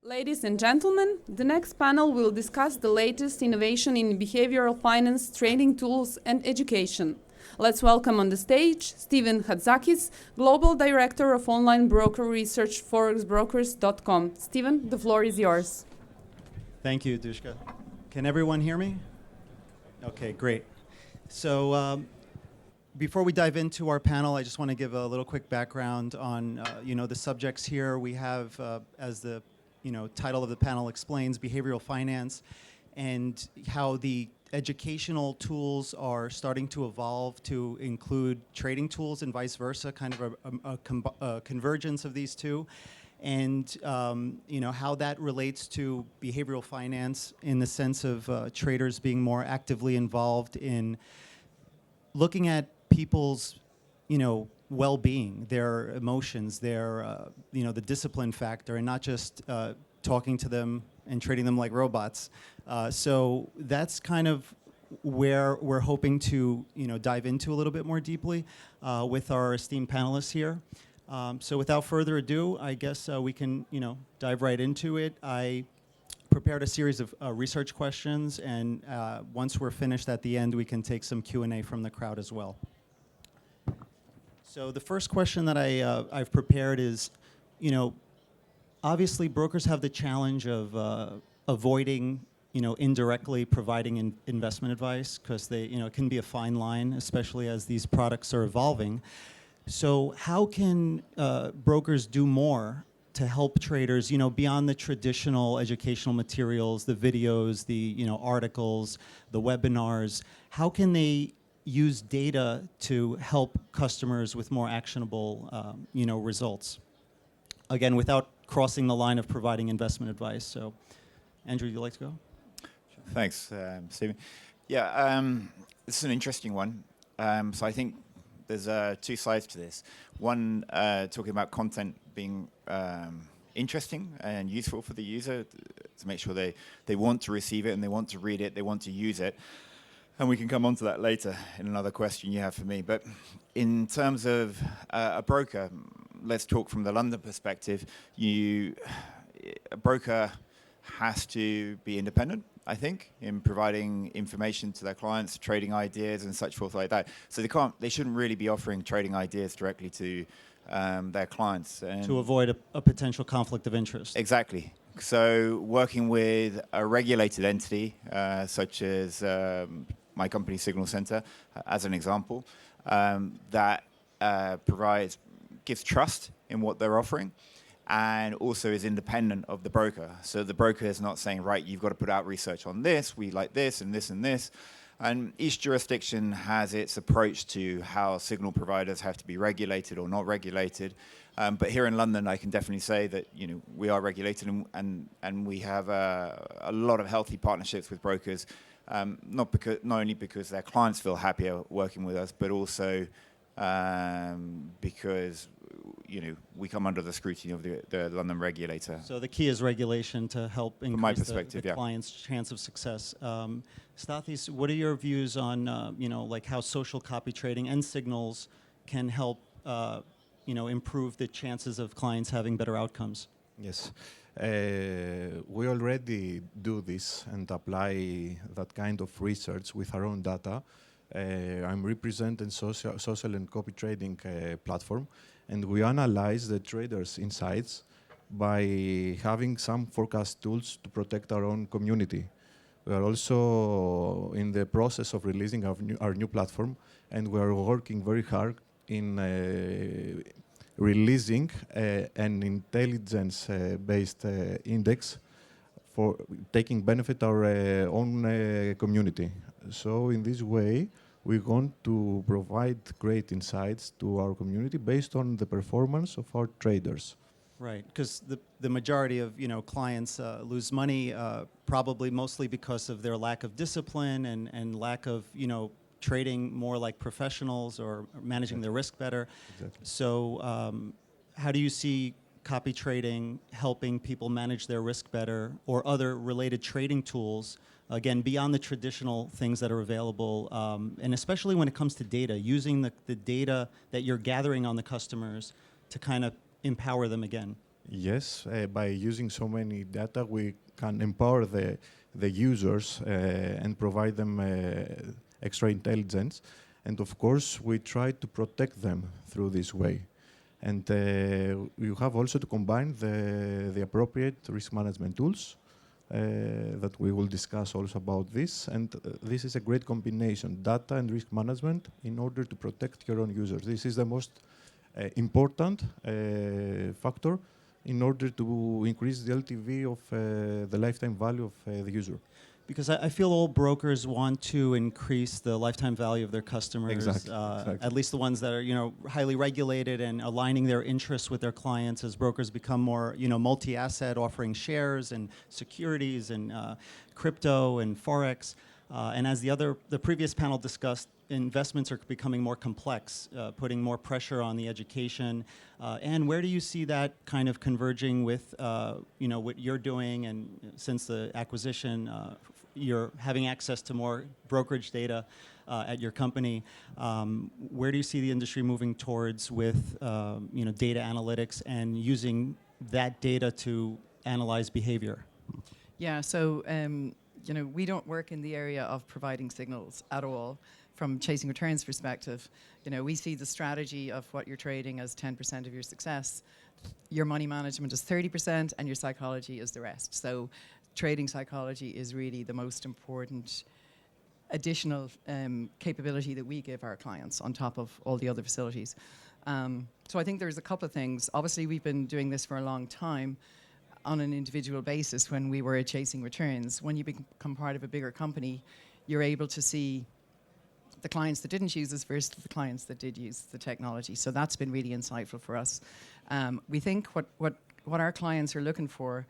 Ladies and gentlemen, the next panel will discuss the latest innovation in behavioral finance, trading tools, and education. Let's welcome on the stage Stephen Hatzakis, Global Director of Online Broker Research, forexbrokers.com. Stephen, the floor is yours. Thank you, Dushka. Can everyone hear me? Okay, great. So before we dive into our panel, I just want to give a little quick background on the subjects here. We have, as the title of the panel explains, behavioral finance and how the educational tools are starting to evolve to include trading tools and vice versa, kind of a convergence of these two. And how that relates to behavioral finance in the sense of traders being more actively involved in looking at people's, well-being, their emotions, their, the discipline factor, and not just talking to them and treating them like robots. So that's kind of where we're hoping to, dive into a little bit more deeply with our esteemed panelists here. So without further ado, I guess we can, dive right into it. I prepared a series of research questions, and once we're finished at the end, we can take some Q&A from the crowd as well. So the first question that I've prepared is, obviously brokers have the challenge of avoiding, indirectly providing investment advice because they, it can be a fine line, especially as these products are evolving. So how can brokers do more to help traders, beyond the traditional educational materials, the videos, the articles, the webinars? How can they use data to help customers with more actionable, results? Again, without crossing the line of providing investment advice. So, Andrew, you'd like to go? Thanks, Stephen. Yeah, this is an interesting one. So I think there's two sides to this. One, talking about content being interesting and useful for the user to make sure they want to receive it and they want to read it, they want to use it. And we can come on to that later in another question you have for me. But in terms of a broker, let's talk from the London perspective. A broker has to be independent, I think, in providing information to their clients, trading ideas and such forth like that. So they shouldn't really be offering trading ideas directly to their clients. And to avoid a potential conflict of interest. Exactly. So working with a regulated entity, such as my company, Signal Center, as an example, that gives trust in what they're offering, and also is independent of the broker. So the broker is not saying, right, you've got to put out research on this, we like this, and this, and this. And each jurisdiction has its approach to how signal providers have to be regulated or not regulated. But here in London, I can definitely say that we are regulated, and we have a lot of healthy partnerships with brokers, not only because their clients feel happier working with us, but also because we come under the scrutiny of the London regulator. So the key is regulation to help increase the yeah. client's chance of success. Stathis, what are your views on like how social copy trading and signals can help improve the chances of clients having better outcomes? Yes. We already do this and apply that kind of research with our own data. I'm representing social and copy trading platform, and we analyze the traders' insights by having some forecast tools to protect our own community. We are also in the process of releasing our new platform, and we are working very hard in releasing an intelligence-based index for taking benefit our own community. So in this way, we want to provide great insights to our community based on the performance of our traders. Right, because the majority of clients lose money probably mostly because of their lack of discipline and lack of trading more like professionals or managing their risk better. Exactly. So how do you see copy trading helping people manage their risk better, or other related trading tools, again, beyond the traditional things that are available, and especially when it comes to data, using the data that you're gathering on the customers to kind of empower them again? Yes, by using so many data, we can empower the users and provide them extra intelligence. And of course, we try to protect them through this way. And you have also to combine the appropriate risk management tools that we will discuss also about this. And this is a great combination, data and risk management, in order to protect your own users. This is the most important factor in order to increase the LTV of the lifetime value of the user. Because I feel all brokers want to increase the lifetime value of their customers, Exactly. at least the ones that are highly regulated and aligning their interests with their clients as brokers become more multi-asset, offering shares and securities and crypto and forex. And as the previous panel discussed, investments are becoming more complex, putting more pressure on the education. And where do you see that kind of converging with what you're doing? And since the acquisition, you're having access to more brokerage data at your company. Where do you see the industry moving towards with data analytics and using that data to analyze behavior? Yeah, so we don't work in the area of providing signals at all. From chasing returns perspective, we see the strategy of what you're trading as 10% of your success. Your money management is 30%, and your psychology is the rest. So trading psychology is really the most important additional capability that we give our clients on top of all the other facilities. So I think there's a couple of things. Obviously, we've been doing this for a long time on an individual basis when we were chasing returns. When you become part of a bigger company, you're able to see the clients that didn't use us versus the clients that did use the technology. So that's been really insightful for us. We think what our clients are looking for,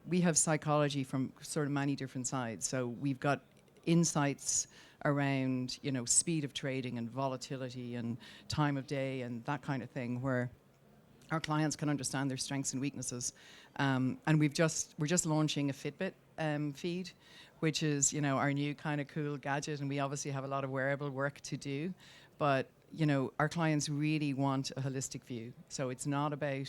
we have psychology from sort of many different sides. So we've got insights around speed of trading and volatility and time of day and that kind of thing, where our clients can understand their strengths and weaknesses. And we're just launching a Fitbit feed, which is our new kind of cool gadget, and we obviously have a lot of wearable work to do, but our clients really want a holistic view. So it's not about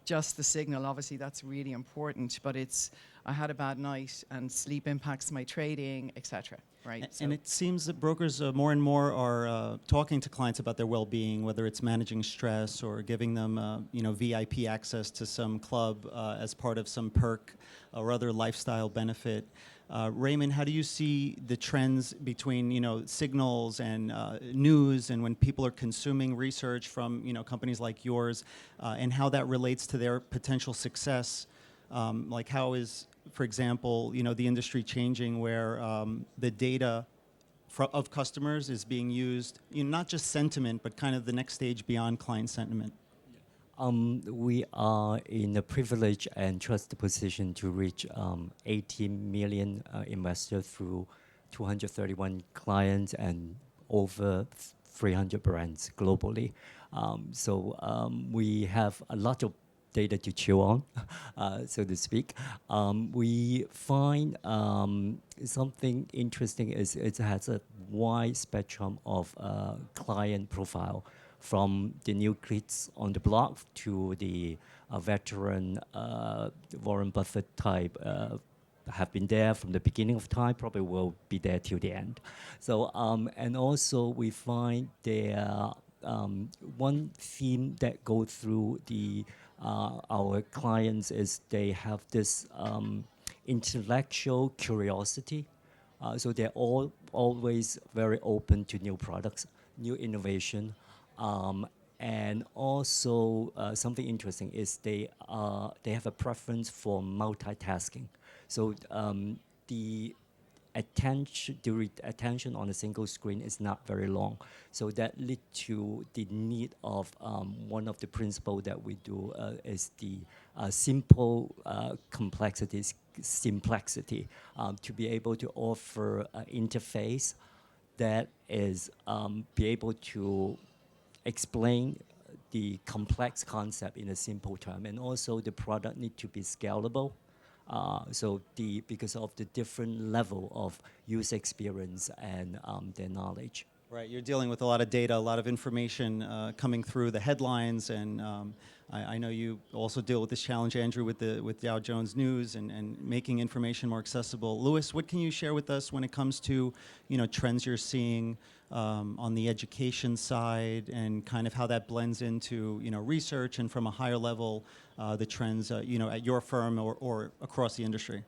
just the signal. Obviously that's really important, but it's I had a bad night and sleep impacts my trading, etc. Right? And it seems that brokers more and more are talking to clients about their well-being, whether it's managing stress or giving them VIP access to some club as part of some perk or other lifestyle benefit. Raymond, how do you see the trends between signals and news, and when people are consuming research from companies like yours, and how that relates to their potential success? Like how is, for example, the industry changing where the data of customers is being used, not just sentiment, but kind of the next stage beyond client sentiment? We are in a privileged and trusted position to reach 18 million investors through 231 clients and over 300 brands globally. So we have a lot of data to chew on, so to speak. We find something interesting is it has a wide spectrum of client profile, from the new kids on the block to the veteran Warren Buffett type, have been there from the beginning of time, probably will be there till the end. So, and also we find there one theme that go through our clients is they have this intellectual curiosity. So they're always very open to new products, new innovation. And also something interesting is they have a preference for multitasking. So the attention on a single screen is not very long. So that lead to the need of one of the principles that we do is the simple simplicity, to be able to offer an interface that is be able to explain the complex concept in a simple term, and also the product need to be scalable. So because of the different level of user experience and their knowledge. Right, you're dealing with a lot of data, a lot of information coming through the headlines, and I know you also deal with this challenge, Andrew, with Dow Jones News and making information more accessible. Louis, what can you share with us when it comes to trends you're seeing on the education side, and kind of how that blends into research, and from a higher level the trends at your firm or across the industry?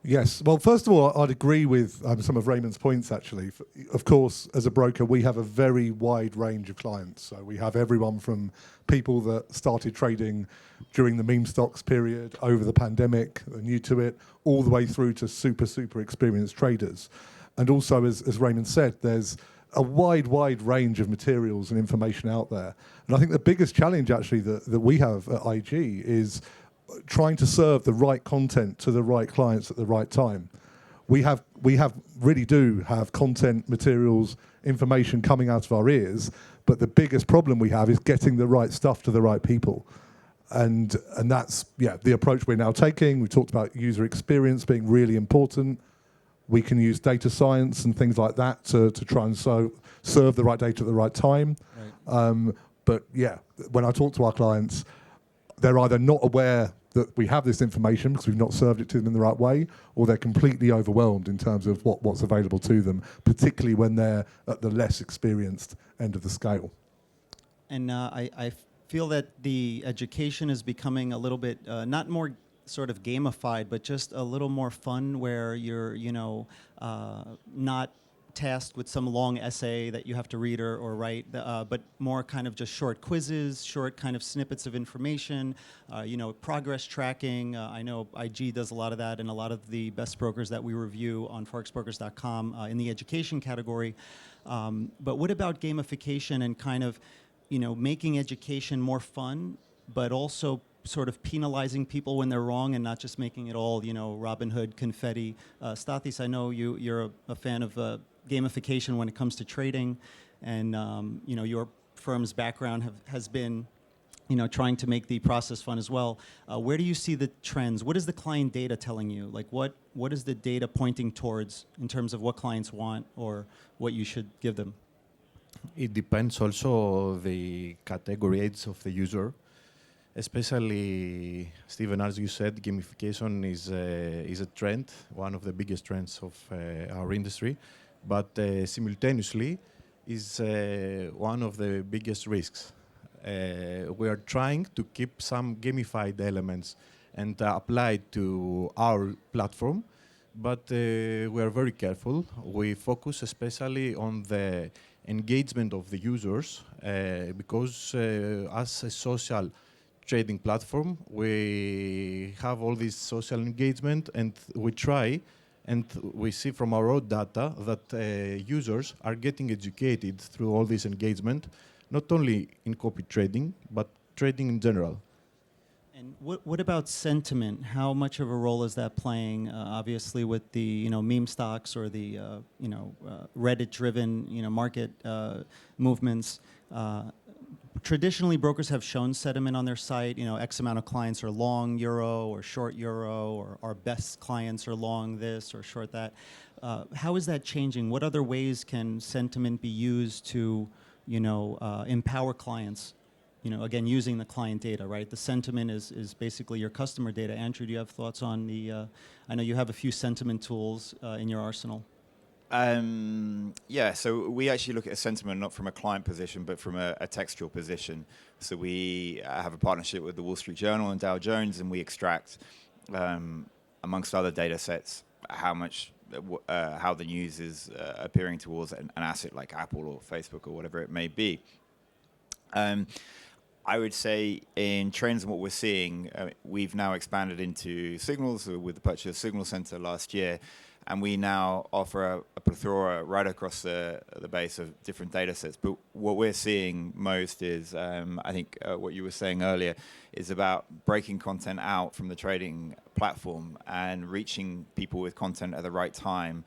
Yes. Well, first of all, I'd agree with some of Raymond's points, actually. Of course, as a broker, we have a very wide range of clients. So we have everyone from people that started trading during the meme stocks period, over the pandemic, are new to it, all the way through to super experienced traders. And also, as Raymond said, there's a wide range of materials and information out there. And I think the biggest challenge, actually, that we have at IG is trying to serve the right content to the right clients at the right time. We really do have content, materials, information coming out of our ears, but the biggest problem we have is getting the right stuff to the right people. And that's the approach we're now taking. We talked about user experience being really important. We can use data science and things like that to try and serve the right data at the right time. Right. But when I talk to our clients, they're either not aware that we have this information because we've not served it to them in the right way, or they're completely overwhelmed in terms of what's available to them, particularly when they're at the less experienced end of the scale. And I feel that the education is becoming a little bit, not more sort of gamified, but just a little more fun, where you're, not tasked with some long essay that you have to read or write, but more kind of just short quizzes, short kind of snippets of information, progress tracking. I know IG does a lot of that, and a lot of the best brokers that we review on forexbrokers.com in the education category. But what about gamification and kind of, making education more fun, but also sort of penalizing people when they're wrong and not just making it all, Robin Hood confetti? Stathis, I know you're a fan of gamification when it comes to trading, and your firm's background has been trying to make the process fun as well. Where do you see the trends? What is the client data telling you? Like what is the data pointing towards in terms of what clients want or what you should give them? It depends also the category age of the user. Especially, Stephen, as you said, gamification is a trend, one of the biggest trends of our industry. But simultaneously is one of the biggest risks. We are trying to keep some gamified elements and apply to our platform, but we are very careful. We focus especially on the engagement of the users because as a social trading platform, we have all this social engagement, and we try. And we see from our own data that users are getting educated through all this engagement, not only in copy trading, but trading in general. And what about sentiment? How much of a role is that playing? Obviously, with the meme stocks or the Reddit-driven market movements. Traditionally, brokers have shown sentiment on their site. X amount of clients are long euro or short euro, or our best clients are long this or short that. How is that changing? What other ways can sentiment be used to, empower clients? Again, using the client data, right? The sentiment is basically your customer data. Andrew, do you have thoughts on the? I know you have a few sentiment tools in your arsenal. So we actually look at a sentiment not from a client position, but from a textual position. So we have a partnership with the Wall Street Journal and Dow Jones, and we extract, amongst other data sets, how the news is appearing towards an asset like Apple or Facebook or whatever it may be. I would say in trends and what we're seeing, we've now expanded into signals with the purchase of Signal Center last year. And we now offer a plethora right across the base of different data sets. But what we're seeing most is, I think what you were saying earlier, is about breaking content out from the trading platform and reaching people with content at the right time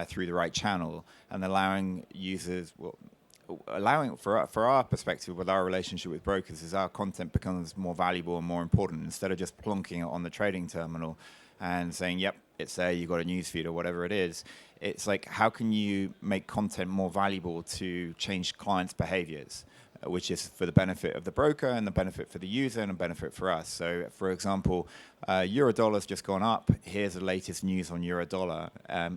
through the right channel, and allowing users, allowing for our perspective with our relationship with brokers is our content becomes more valuable and more important instead of just plonking it on the trading terminal and saying, yep, it's there, you got a newsfeed or whatever it is. It's like, how can you make content more valuable to change clients' behaviors, which is for the benefit of the broker and the benefit for the user and the benefit for us. So, for example, Eurodollar's just gone up. Here's the latest news on Eurodollar,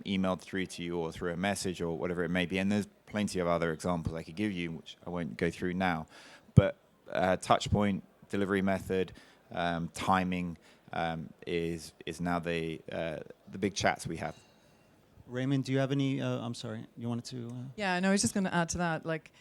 emailed through to you or through a message or whatever it may be. And there's plenty of other examples I could give you, which I won't go through now. But touch point, delivery method, timing is now the big chats we have. Raymond, do you have any? I'm sorry, you wanted to? Yeah, no, I was just going to add to that. Like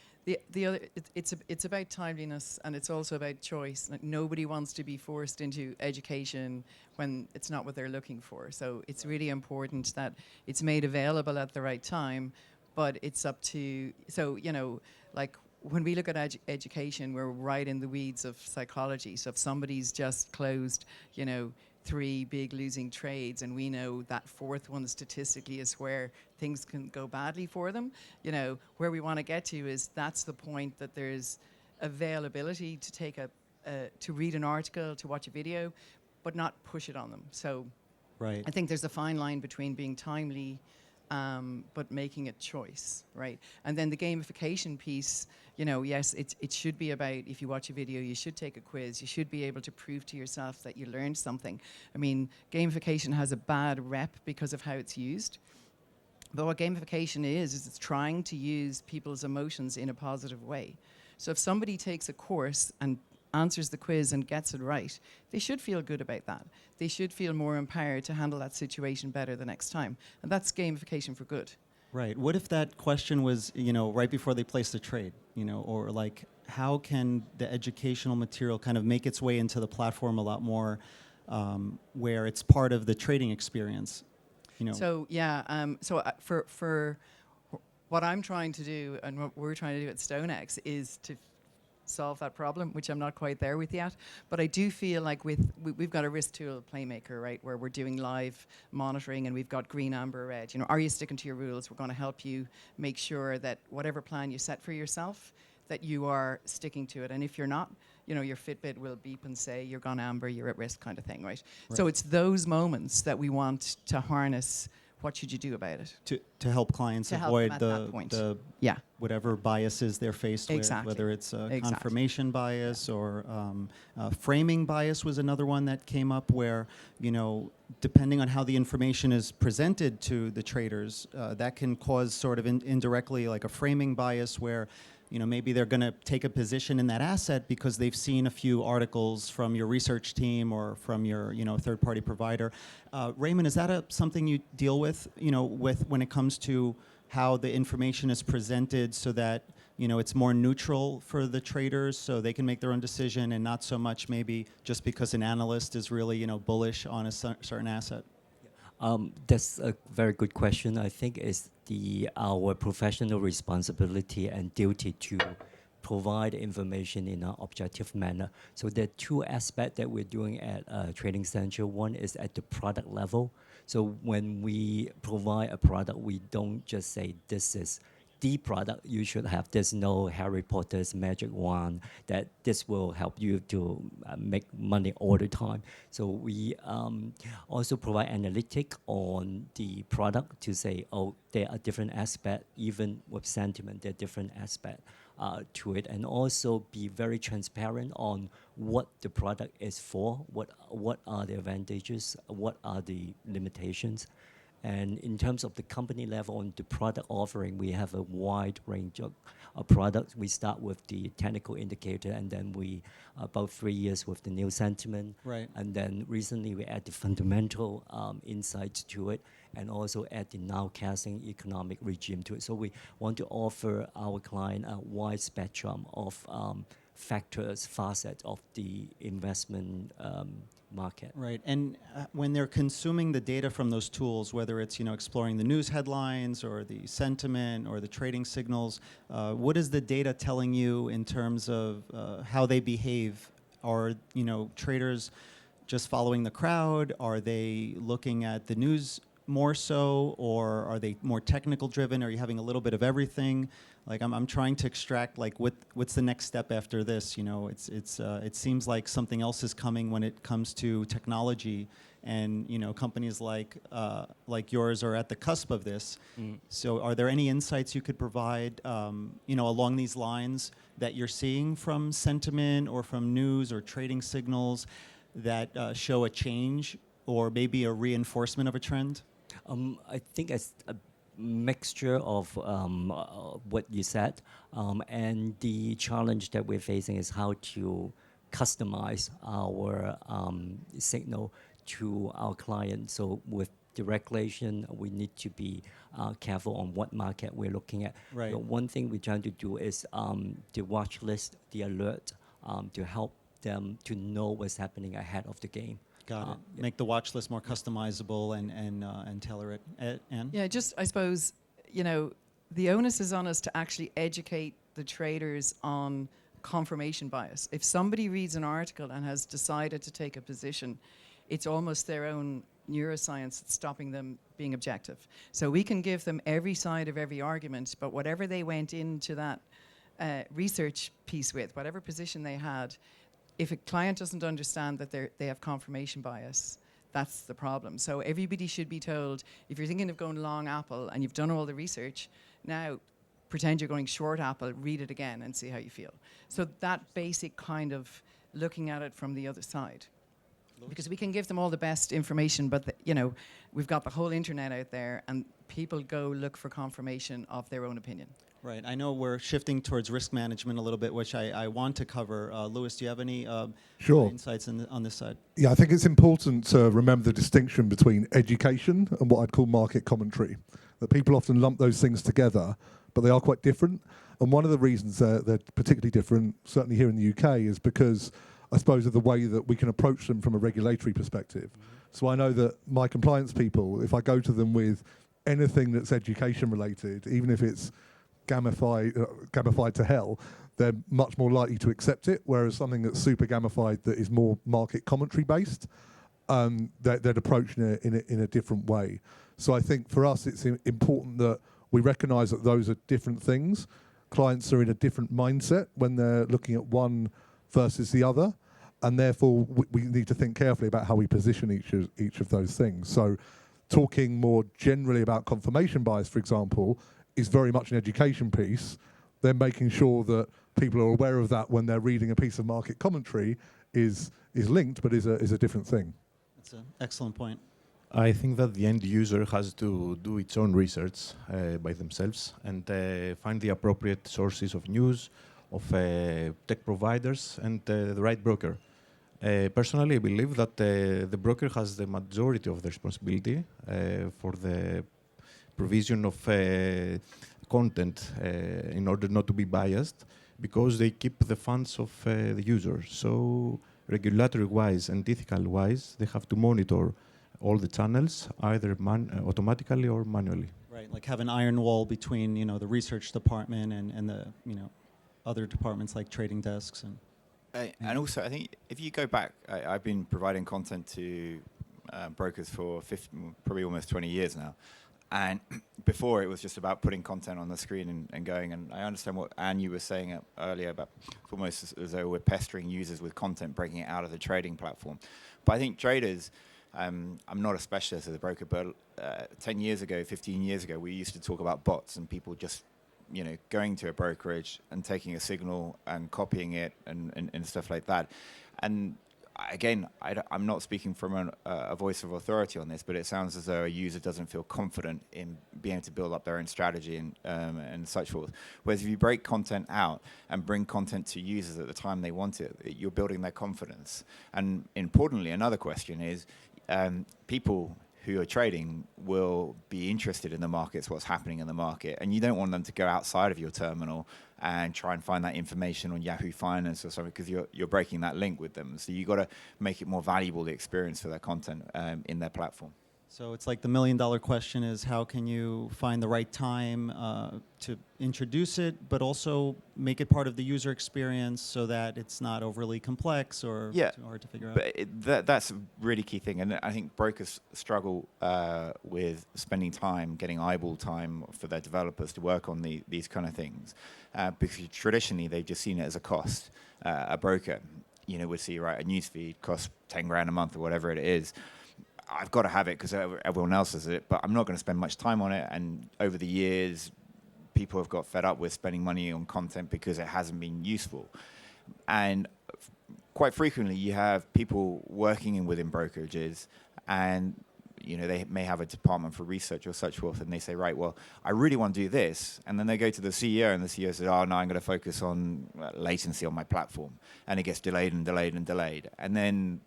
the other, it's about timeliness and it's also about choice. Like nobody wants to be forced into education when it's not what they're looking for. So it's really important that it's made available at the right time. But it's up to, so, you know, like when we look at education, we're right in the weeds of psychology. So if somebody's just closed, you know, 3 big losing trades and we know that 4th one statistically is where things can go badly for them, you know, where we want to get to is that's the point that there's availability to take to read an article, to watch a video, but not push it on them. So Right. I think there's a fine line between being timely but making a choice, right? And then the gamification piece, you know, yes, it should be about, if you watch a video, you should take a quiz. You should be able to prove to yourself that you learned something. I mean, gamification has a bad rep because of how it's used. But what gamification is it's trying to use people's emotions in a positive way. So if somebody takes a course and answers the quiz and gets it right, they should feel good about that. They should feel more empowered to handle that situation better the next time. And that's gamification for good. Right. What if that question was, you know, right before they place the trade, you know, or like how can the educational material kind of make its way into the platform a lot more where it's part of the trading experience, you know? So, yeah, for what I'm trying to do and what we're trying to do at StoneX is to solve that problem, which I'm not quite there with yet. But I do feel like we've got a risk tool playmaker, right, where we're doing live monitoring and we've got green, amber, red. You know, are you sticking to your rules? We're going to help you make sure that whatever plan you set for yourself, that you are sticking to it. And if you're not, you know, your Fitbit will beep and say you're gone amber, you're at risk kind of thing, right? So it's those moments that we want to harness. What should you do about it? To help clients To help avoid them at the yeah. whatever biases they're faced Exactly. with, whether it's Exactly. confirmation bias or framing bias was another one that came up where, you know, depending on how the information is presented to the traders, that can cause sort of indirectly like a framing bias where, you know, maybe they're going to take a position in that asset because they've seen a few articles from your research team or from your, you know, third-party provider. Raymond, is that something you deal with, you know, with when it comes to how the information is presented so that, you know, it's more neutral for the traders so they can make their own decision and not so much maybe just because an analyst is really, you know, bullish on a certain asset? That's a very good question. I think it's our professional responsibility and duty to provide information in an objective manner. So there are 2 aspects that we're doing at Trading Central. One is at the product level. So when we provide a product, we don't just say this is the product you should have. There's no Harry Potter's magic wand that this will help you to make money all the time. So we also provide analytic on the product to say, oh, there are different aspects, even with sentiment, there are different aspects to it, and also be very transparent on what the product is for, what are the advantages, what are the limitations. And in terms of the company level on the product offering, we have a wide range of products. We start with the technical indicator, and then we, about 3 years with the new sentiment. Right. And then recently we add the fundamental insights to it, and also add the nowcasting economic regime to it. So we want to offer our client a wide spectrum of factors, facets of the investment market. Right, and when they're consuming the data from those tools, whether it's, you know, exploring the news headlines or the sentiment or the trading signals, what is the data telling you in terms of how they behave? Are, you know, traders just following the crowd? Are they looking at the news more so, or are they more technical driven? Are you having a little bit of everything? Like I'm trying to extract like what's the next step after this? You know, it seems like something else is coming when it comes to technology, and you know, companies like yours are at the cusp of this. So are there any insights you could provide, you know, along these lines that you're seeing from sentiment or from news or trading signals that show a change or maybe a reinforcement of a trend? I think it's a mixture of what you said, and the challenge that we're facing is how to customize our signal to our clients. So with the regulation, we need to be careful on what market we're looking at. Right. But one thing we're trying to do is the watch list, the alert, to help them to know what's happening ahead of the game. Got it. Make the watch list more customizable and tailor it. Anne? Yeah, just I suppose, you know, the onus is on us to actually educate the traders on confirmation bias. If somebody reads an article and has decided to take a position, it's almost their own neuroscience that's stopping them being objective. So we can give them every side of every argument, but whatever they went into that research piece with, whatever position they had, if a client doesn't understand that they have confirmation bias, that's the problem. So everybody should be told, if you're thinking of going long Apple and you've done all the research, now pretend you're going short Apple, read it again and see how you feel. So that basic kind of looking at it from the other side. Because we can give them all the best information, but you know, we've got the whole internet out there and people go look for confirmation of their own opinion. Right. I know we're shifting towards risk management a little bit, which I want to cover. Lewis, do you have any Sure. insights on this side? Yeah, I think it's important to remember the distinction between education and what I'd call market commentary. That people often lump those things together, but they are quite different. And one of the reasons they're particularly different, certainly here in the UK, is because I suppose of the way that we can approach them from a regulatory perspective. So I know that my compliance people, if I go to them with anything that's education related, even if it's gamified to hell, they're much more likely to accept it, whereas something that's super gamified that is more market commentary based, they're approaching it in a different way. So I think for us it's important that we recognise that those are different things. Clients are in a different mindset when they're looking at one versus the other, and therefore we need to think carefully about how we position each of those things. So talking more generally about confirmation bias, for example, is very much an education piece. Then making sure that people are aware of that when they're reading a piece of market commentary is linked, but is a different thing. That's an excellent point. I think that the end user has to do its own research by themselves and find the appropriate sources of news, of tech providers, and the right broker. Personally, I believe that the broker has the majority of the responsibility for the provision of content in order not to be biased, because they keep the funds of the user. So regulatory-wise and ethical-wise, they have to monitor all the channels, either automatically or manually. Right, like have an iron wall between the research department and the other departments like trading desks and also, I think if you go back, I've been providing content to brokers for probably almost 20 years now. And before it was just about putting content on the screen and going. And I understand what Anne, you were saying earlier about it's almost as though we're pestering users with content, breaking it out of the trading platform. But I think traders, I'm not a specialist as a broker, but 10 years ago, 15 years ago, we used to talk about bots and people just going to a brokerage and taking a signal and copying it and stuff like that. And again, I'm not speaking from a voice of authority on this, but it sounds as though a user doesn't feel confident in being able to build up their own strategy and such forth. Whereas if you break content out and bring content to users at the time they want it, you're building their confidence. And importantly, another question is, people who are trading will be interested in the markets, what's happening in the market, and you don't want them to go outside of your terminal and try and find that information on Yahoo Finance or something, because you're breaking that link with them. So you've got to make it more valuable, the experience for their content in their platform. So it's like the $1,000,000 question is how can you find the right time to introduce it, but also make it part of the user experience so that it's not overly complex or too hard to figure out. But that's a really key thing, and I think brokers struggle with spending time, getting eyeball time for their developers to work on these kind of things, because traditionally they've just seen it as a cost. A broker, would see, right, a newsfeed costs 10 grand a month or whatever it is. I've got to have it because everyone else has it, but I'm not going to spend much time on it. And over the years, people have got fed up with spending money on content because it hasn't been useful. And quite frequently, you have people working within brokerages, and they may have a department for research or such forth, and they say, right, well, I really want to do this. And then they go to the CEO, and the CEO says, oh, no, I'm going to focus on latency on my platform. And it gets delayed and delayed and delayed. And then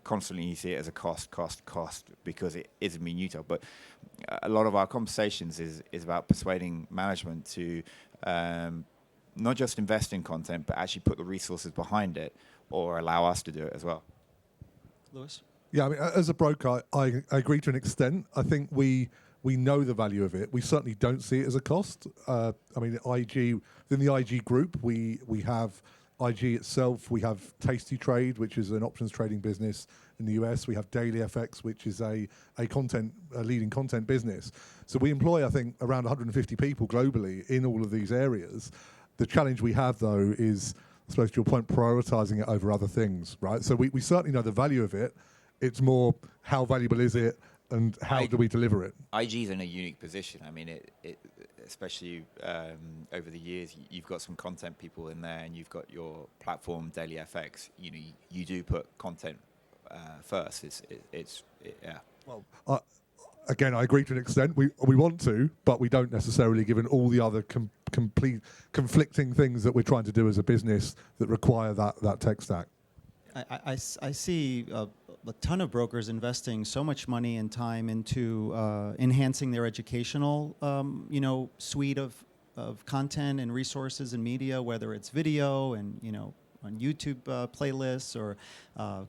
constantly you see it as a cost, because it isn't being utilized. But a lot of our conversations is about persuading management to not just invest in content, but actually put the resources behind it or allow us to do it as well. Lewis? Yeah, I mean, as a broker, I agree to an extent. I think we know the value of it. We certainly don't see it as a cost. I mean, within the IG group, we have IG itself. We have Tasty Trade, which is an options trading business in the US. We have Daily FX, which is a leading content business. So we employ, I think, around 150 people globally in all of these areas. The challenge we have, though, is, I suppose to your point, prioritizing it over other things, right? So we certainly know the value of it. It's more how valuable is it and how do we deliver it? IG's in a unique position. I mean, it especially over the years, you've got some content people in there, and you've got your platform, Daily FX. You do put content first. Yeah. Well, again, I agree to an extent. We want to, but we don't necessarily, given all the other conflicting things that we're trying to do as a business that require that tech stack. I see a ton of brokers investing so much money and time into enhancing their educational, suite of content and resources and media, whether it's video and, on YouTube playlists or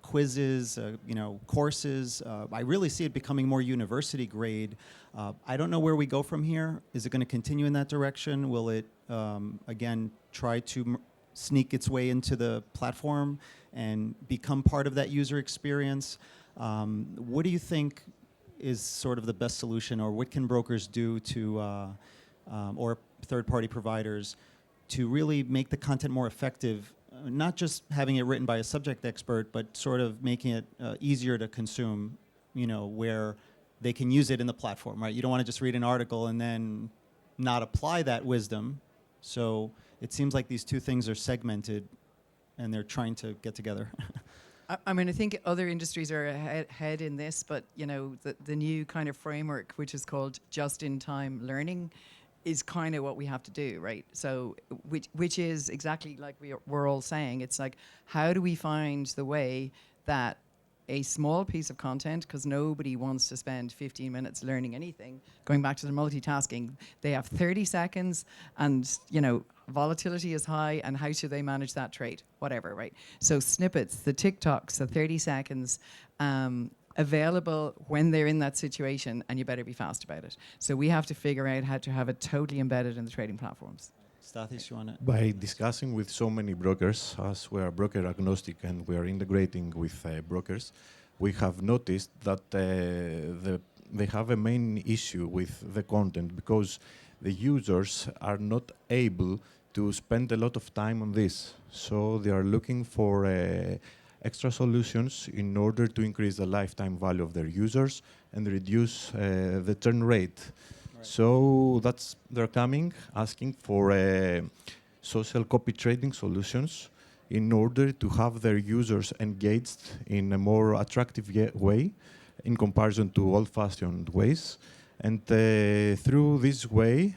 quizzes, courses. I really see it becoming more university grade. I don't know where we go from here. Is it going to continue in that direction? Will it, again, try to sneak its way into the platform and become part of that user experience? What do you think is sort of the best solution, or what can brokers do to, or third-party providers, to really make the content more effective, not just having it written by a subject expert, but sort of making it easier to consume, where they can use it in the platform, right? You don't want to just read an article and then not apply that wisdom. So it seems like these two things are segmented and they're trying to get together. I mean, I think other industries are ahead in this, but the new kind of framework, which is called just-in-time learning, is kind of what we have to do, right? So, which is exactly like we're all saying. It's like, how do we find the way that a small piece of content, because nobody wants to spend 15 minutes learning anything, going back to the multitasking, they have 30 seconds and, volatility is high, and how should they manage that trade? Whatever, right? So snippets, the TikToks, the 30 seconds, available when they're in that situation, and you better be fast about it. So we have to figure out how to have it totally embedded in the trading platforms. Stathis, you want to? By discussing with so many brokers, as we are broker agnostic and we are integrating with brokers, we have noticed that they have a main issue with the content, because the users are not able to spend a lot of time on this. So they are looking for extra solutions in order to increase the lifetime value of their users and reduce the churn rate. Right. So they're coming, asking for social copy trading solutions in order to have their users engaged in a more attractive way in comparison to old-fashioned ways. And through this way,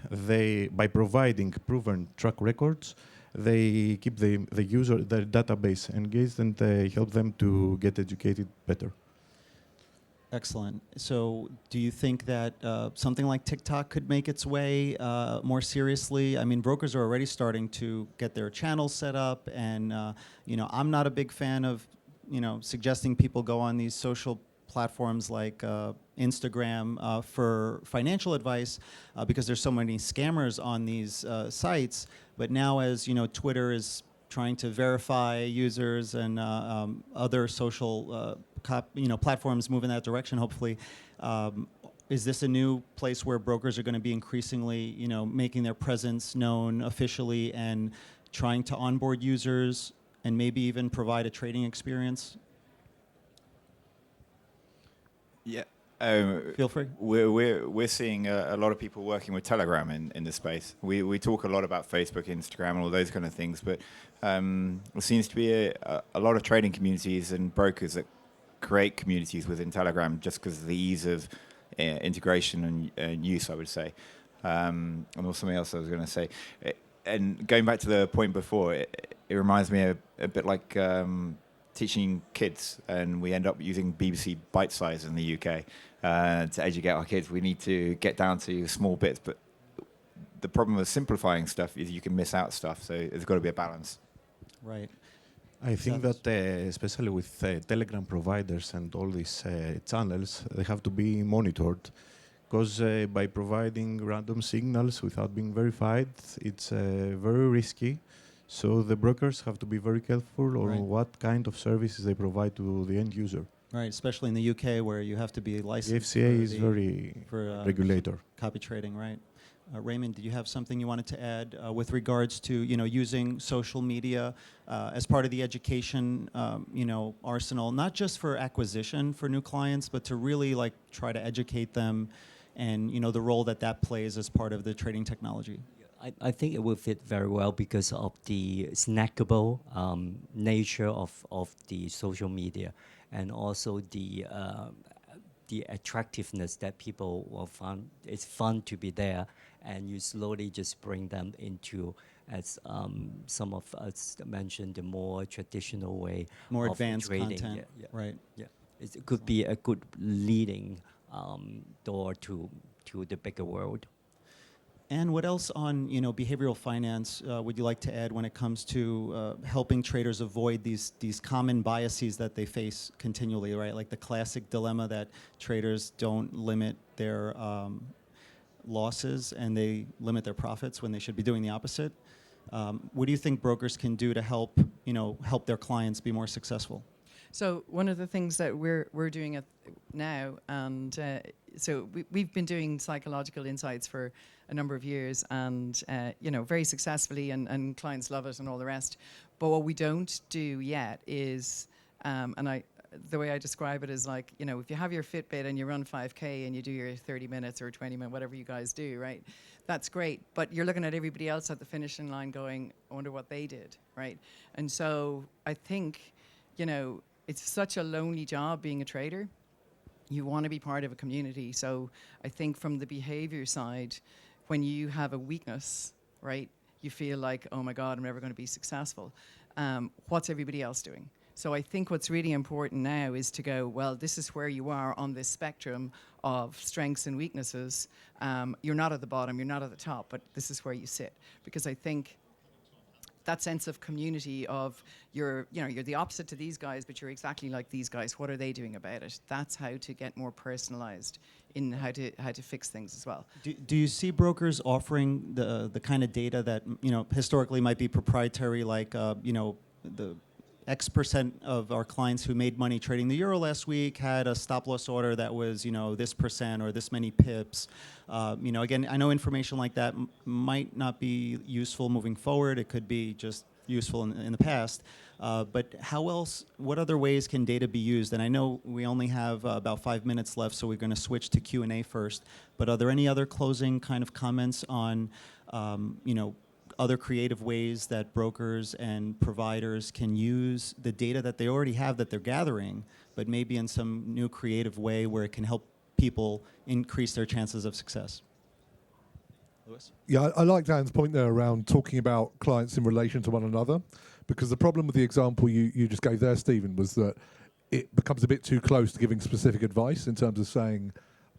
by providing proven track records, they keep the user, their database engaged, and they help them to get educated better. Excellent. So do you think that something like TikTok could make its way more seriously? I mean, brokers are already starting to get their channels set up, and I'm not a big fan of suggesting people go on these social platforms like Instagram for financial advice because there's so many scammers on these sites. But now, as you know, Twitter is trying to verify users and other social platforms move in that direction, hopefully. Is this a new place where brokers are going to be increasingly, making their presence known officially and trying to onboard users and maybe even provide a trading experience? Yeah. Feel free. We're seeing a lot of people working with Telegram in this space. We talk a lot about Facebook, Instagram, and all those kind of things, but there seems to be a lot of trading communities and brokers that create communities within Telegram just because of the ease of integration and use, I would say. And also something else I was going to say. And going back to the point before, it reminds me a bit like teaching kids, and we end up using BBC Bite Size in the UK to educate our kids. We need to get down to small bits, but the problem with simplifying stuff is you can miss out stuff, so there's got to be a balance. Right. I think that especially with Telegram providers and all these channels, they have to be monitored, because by providing random signals without being verified, it's very risky. So the brokers have to be very careful on what kind of services they provide to the end user. Right, especially in the UK where you have to be licensed. The FCA is very regulator. Copy trading, right? Raymond, did you have something you wanted to add with regards to using social media as part of the education arsenal, not just for acquisition for new clients, but to really try to educate them and the role that plays as part of the trading technology? I think it will fit very well because of the snackable nature of the social media, and also the attractiveness that people will find. It's fun to be there, and you slowly just bring them into, as some of us mentioned, the more traditional way, more of advanced trading. content, right? Yeah, it could be a good leading door to the bigger world. And what else on behavioral finance would you like to add when it comes to helping traders avoid these common biases that they face continually, right? Like the classic dilemma that traders don't limit their losses and they limit their profits when they should be doing the opposite. What do you think brokers can do to help their clients be more successful? So one of the things that we're doing now, and so we've been doing psychological insights for a number of years, and very successfully, and clients love it and all the rest. But what we don't do yet is, the way I describe it is if you have your Fitbit and you run 5K and you do your 30 minutes or 20 minutes, whatever you guys do, right? That's great, but you're looking at everybody else at the finishing line going, I wonder what they did, right? And so I think, it's such a lonely job being a trader. You want to be part of a community. So I think from the behavior side, when you have a weakness, right, you feel like, oh my God, I'm never going to be successful. What's everybody else doing? So I think what's really important now is to go, well, this is where you are on this spectrum of strengths and weaknesses. You're not at the bottom, you're not at the top, but this is where you sit. Because I think that sense of community of you're the opposite to these guys, but you're exactly like these guys. What are they doing about it? That's how to get more personalized in how to fix things as well. Do you see brokers offering the kind of data that historically might be proprietary, like the X percent of our clients who made money trading the euro last week had a stop loss order that was this percent or this many pips. Again, I know information like that might not be useful moving forward. It could be just useful in the past. But what other ways can data be used? And I know we only have about 5 minutes left, so we're going to switch to Q&A first. But are there any other closing kind of comments on, other creative ways that brokers and providers can use the data that they already have that they're gathering, but maybe in some new creative way where it can help people increase their chances of success? Lewis? Yeah, I like Dan's point there around talking about clients in relation to one another, because the problem with the example you just gave there, Stephen, was that it becomes a bit too close to giving specific advice in terms of saying,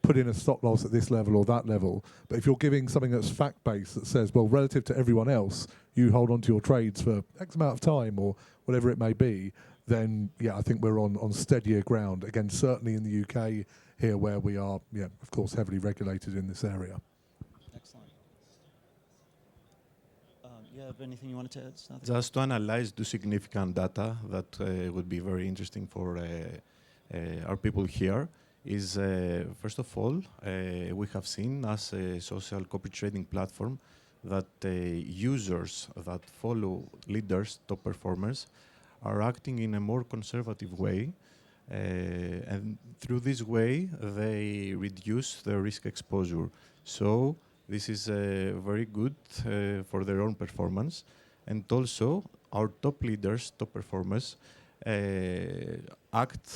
put in a stop loss at this level or that level. But if you're giving something that's fact-based that says, well, relative to everyone else, you hold on to your trades for X amount of time or whatever it may be, then yeah, I think we're on steadier ground. Again, certainly in the UK here, where we are, yeah, of course, heavily regulated in this area. Excellent. You have anything you wanted to add, Stathis? Just to analyze the significant data that would be very interesting for our people here is, first of all, we have seen as a social copy trading platform that users that follow leaders, top performers, are acting in a more conservative way. And through this way, they reduce their risk exposure. So this is very good for their own performance. And also, our top leaders, top performers, act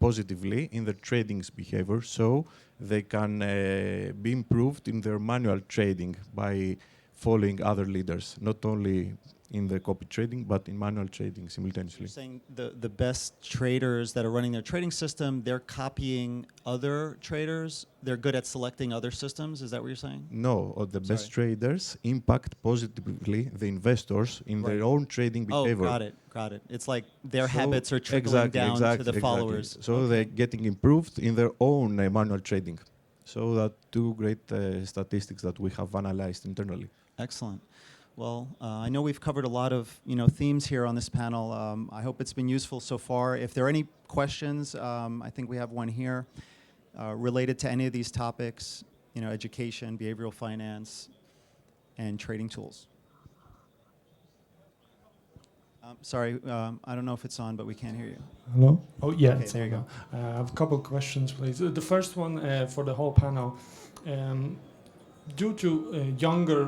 positively in their trading's behavior, so they can be improved in their manual trading by following other leaders, not only in the copy trading, but in manual trading simultaneously. You're saying the best traders that are running their trading system, they're copying other traders? They're good at selecting other systems? Is that what you're saying? No, the best traders impact positively the investors in their own trading behavior. Oh, got it. It's like their habits are trickling down to the followers. So they're getting improved in their own manual trading. So that two great statistics that we have analyzed internally. Excellent. Well, I know we've covered a lot of themes here on this panel. I hope it's been useful so far. If there are any questions, I think we have one here related to any of these topics, education, behavioral finance, and trading tools. Sorry, I don't know if it's on, but we can't hear you. Hello? Oh, yeah. Okay, there you go. I have a couple of questions, please. The first one for the whole panel. Due to younger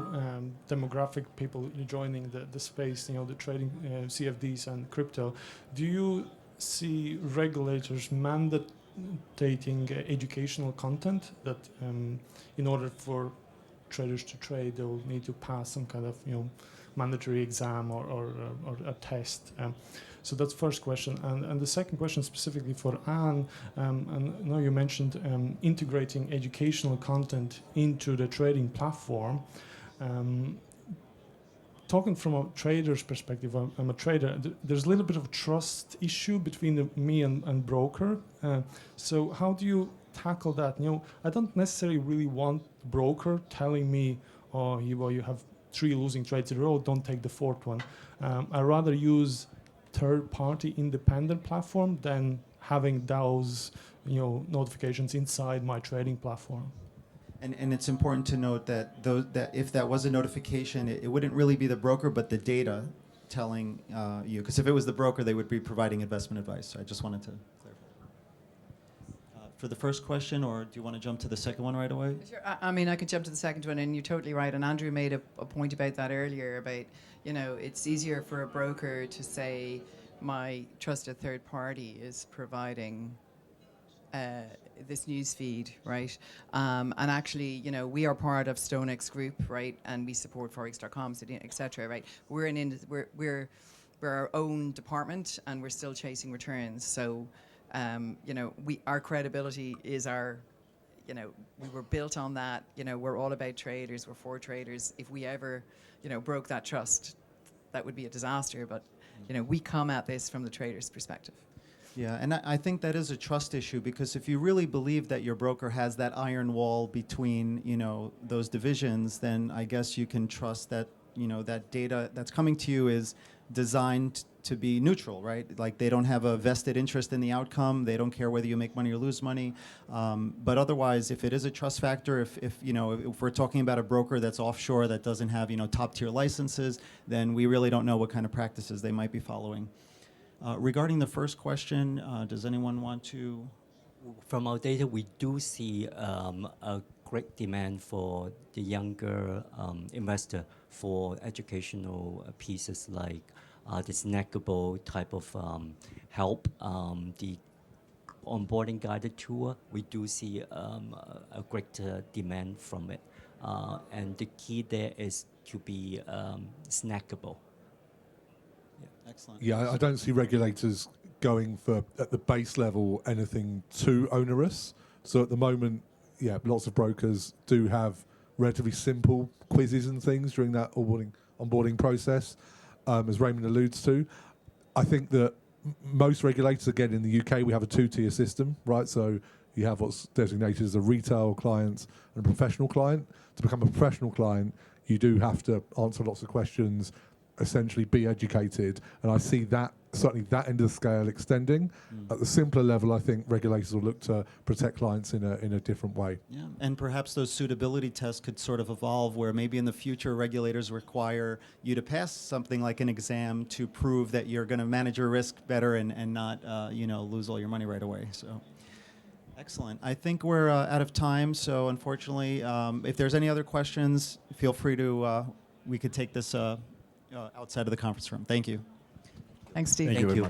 demographic people joining the space, the trading CFDs and crypto, do you see regulators mandating educational content that in order for traders to trade, they'll need to pass some kind of mandatory exam or a test? So that's first question. And the second question specifically for Anne, and I know you mentioned integrating educational content into the trading platform. Talking from a trader's perspective, I'm a trader, there's a little bit of trust issue between me and broker. So how do you tackle that? I don't necessarily really want broker telling me, oh, you have 3 losing trades in a row, don't take the 4th one. I rather use third-party independent platform than having those notifications inside my trading platform. And it's important to note that that if that was a notification, it wouldn't really be the broker, but the data telling you. Because if it was the broker, they would be providing investment advice. So I just wanted to clarify. For the first question, or do you want to jump to the second one right away? Sure. I mean, I could jump to the second one, and you're totally right. And Andrew made a point about that earlier, about, it's easier for a broker to say, my trusted third party is providing this news feed, right? And actually, we are part of StoneX Group, right? And we support Forex.com, etc., right? We're our own department, and we're still chasing returns. So, our credibility is our, we were built on that. We're all about traders. We're for traders. If we ever, broke that trust, that would be a disaster. But, we come at this from the trader's perspective. Yeah, and I think that is a trust issue, because if you really believe that your broker has that iron wall between, those divisions, then I guess you can trust that, that data that's coming to you is designed to be neutral, right? Like, they don't have a vested interest in the outcome. They don't care whether you make money or lose money. But otherwise, if it is a trust factor, if we're talking about a broker that's offshore that doesn't have, top tier licenses, then we really don't know what kind of practices they might be following. Regarding the first question, does anyone want to? From our data, we do see a great demand for the younger investor for educational pieces like the snackable type of help, the onboarding guided tour. We do see a great demand from it. And the key there is to be snackable. Excellent. Yeah, I don't see regulators going for, at the base level, anything too onerous. So at the moment, yeah, lots of brokers do have relatively simple quizzes and things during that onboarding process, as Raymond alludes to. I think that most regulators, again, in the UK, we have a two-tier system, right? So you have what's designated as a retail client and a professional client. To become a professional client, you do have to answer lots of questions, essentially be educated, and I see that, certainly that end of the scale extending. At the simpler level, I think regulators will look to protect clients in a different way. Yeah, and perhaps those suitability tests could sort of evolve where maybe in the future regulators require you to pass something like an exam to prove that you're going to manage your risk better and not lose all your money right away. So excellent. I think we're out of time, so unfortunately, if there's any other questions, feel free to, we could take this outside of the conference room. Thank you. Thanks, Steve. Thank you.